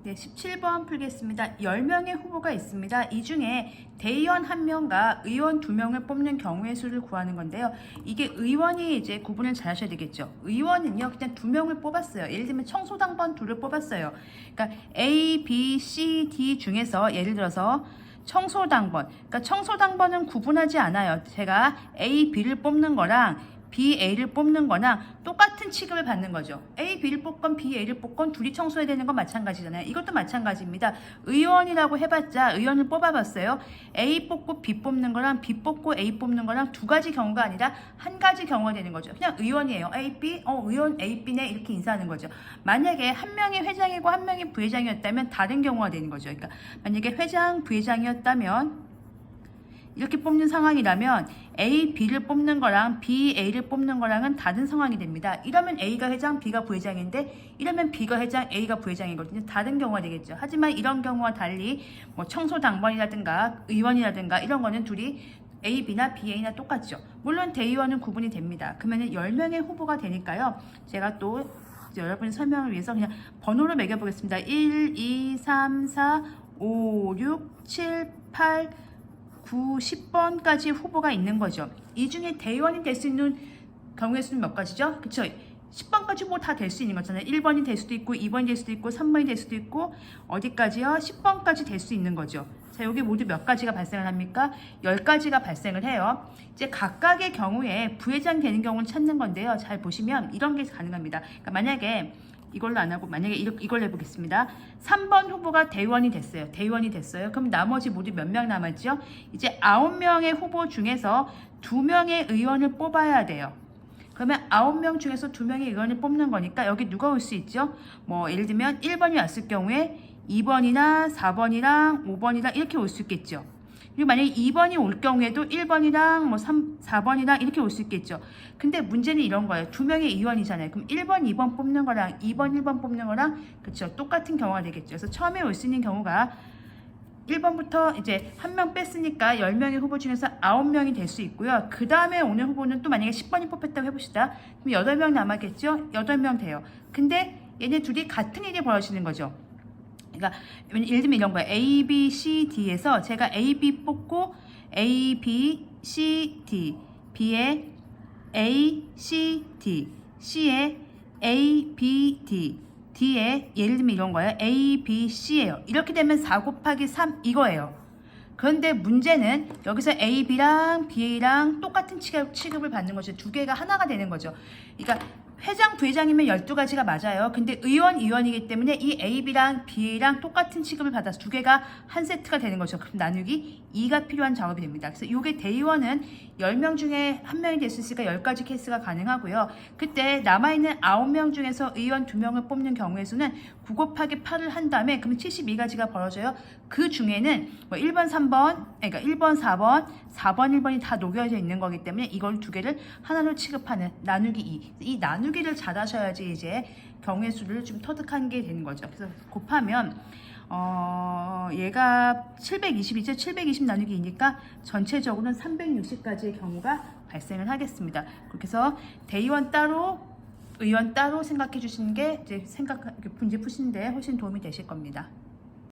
네, 17번 풀겠습니다. 10명의 후보가 있습니다. 이 중에 대의원 1명과 의원 2명을 뽑는 경우의 수를 구하는 건데요. 이게 의원이 이제 구분을 잘 하셔야 되겠죠. 의원은요, 그냥 2명을 뽑았어요. 예를 들면 청소당번 2를 뽑았어요. 그러니까 A, B, C, D 중에서 예를 들어서 청소당번, 그러니까 청소당번은 구분하지 않아요. 제가 A, B를 뽑는 거랑 B, A를 뽑는 거나 똑같은 취급을 받는 거죠. A, B를 뽑건 B, A를 뽑건 둘이 청소해야 되는 건 마찬가지잖아요. 이것도 마찬가지입니다. 의원이라고 해봤자 의원을 뽑아봤어요. A 뽑고 B 뽑는 거랑 B 뽑고 A 뽑는 거랑 두 가지 경우가 아니라 한 가지 경우가 되는 거죠. 그냥 의원이에요. A, B, 의원 A, B네 이렇게 인사하는 거죠. 만약에 한 명이 회장이고 한 명이 부회장이었다면 다른 경우가 되는 거죠. 그러니까 만약에 회장, 부회장이었다면 이렇게 뽑는 상황이라면 A, B를 뽑는 거랑 B, A를 뽑는 거랑은 다른 상황이 됩니다. 이러면 A가 회장, B가 부회장인데 이러면 B가 회장, A가 부회장이거든요. 다른 경우가 되겠죠. 하지만 이런 경우와 달리 뭐 청소당번이라든가 의원이라든가 이런 거는 둘이 A, B나 B, A나 똑같죠. 물론 대의원은 구분이 됩니다. 그러면 10명의 후보가 되니까요. 제가 또 여러분의 설명을 위해서 그냥 번호로 매겨보겠습니다. 1, 2, 3, 4, 5, 6, 7, 8, 9, 10번까지 후보가 있는 거죠. 이 중에 대의원이 될 수 있는 경우의 수는 몇 가지죠? 그쵸? 10번까지 뭐 다 될 수 있는 거잖아요. 1번이 될 수도 있고 2번이 될 수도 있고 3번이 될 수도 있고 어디까지요? 10번까지 될 수 있는 거죠. 자, 여기 모두 몇 가지가 발생을 합니까? 10가지가 발생을 해요. 이제 각각의 경우에 부회장 되는 경우는 찾는 건데요. 잘 보시면 이런 게 가능합니다. 그러니까 만약에 이걸로 안 하고 만약에 이걸 해보겠습니다. 3번 후보가 대의원이 됐어요. 대의원이 됐어요. 그럼 나머지 모두 몇 명 남았죠? 이제 9명의 후보 중에서 2명의 의원을 뽑아야 돼요. 그러면 9명 중에서 2명의 의원을 뽑는 거니까 여기 누가 올 수 있죠? 뭐 예를 들면 1번이 왔을 경우에 2번이나 4번이랑 5번이랑 이렇게 올 수 있겠죠. 그리고 만약에 2번이 올 경우에도 1번이랑 뭐 4번이랑 이렇게 올 수 있겠죠. 근데 문제는 이런 거예요. 2명의 의원이잖아요. 그럼 1번, 2번 뽑는 거랑 2번, 1번 뽑는 거랑 그쵸 똑같은 경우가 되겠죠. 그래서 처음에 올 수 있는 경우가 1번부터 이제 한 명 뺐으니까 10명의 후보 중에서 9명이 될 수 있고요. 그 다음에 오는 후보는 또 만약에 10번이 뽑혔다고 해봅시다. 그럼 8명 남았겠죠? 8명 돼요. 근데 얘네 둘이 같은 일이 벌어지는 거죠. 그러니까 예를 들면 이런 거예요. A, B, C, D에서 제가 A, B 뽑고 A, B, C, D, B에 A, C, D, C에 A, B, D, D에 예를 들면 이런 거예요. A, B, C예요. 이렇게 되면 4 곱하기 3 이거예요. 그런데 문제는 여기서 A, B랑 B랑 똑같은 취급을 받는 거죠. 두 개가 하나가 되는 거죠. 그러니까 회장, 부회장이면 12가지가 맞아요. 근데 의원, 의원이기 때문에 이 A, B랑 B랑 똑같은 취급을 받아서 두 개가 한 세트가 되는 거죠. 그럼 나누기 2가 필요한 작업이 됩니다. 그래서 이게 대의원은 10명 중에 1명이 될 수 있으니까 10가지 케이스가 가능하고요. 그때 남아있는 9명 중에서 의원 2명을 뽑는 경우의 수는 9 곱하기 8을 한 다음에 그러면 72가지가 벌어져요. 그 중에는 뭐 1번, 3번, 그러니까 1번, 4번, 4번, 1번이 다 녹여져 있는 거기 때문에 이걸 두 개를 하나로 취급하는 나누기 2. 이 나누기를 잘 하셔야지 이제 경우의 수를 좀 터득한 게 되는 거죠. 그래서 곱하면 얘가 720이죠. 720 나누기 2니까 전체적으로는 360가지의 경우가 발생을 하겠습니다. 그렇게 해서 대의원 따로 의원 따로 생각해 주시는 게 이제 문제 푸시는데 훨씬 도움이 되실 겁니다.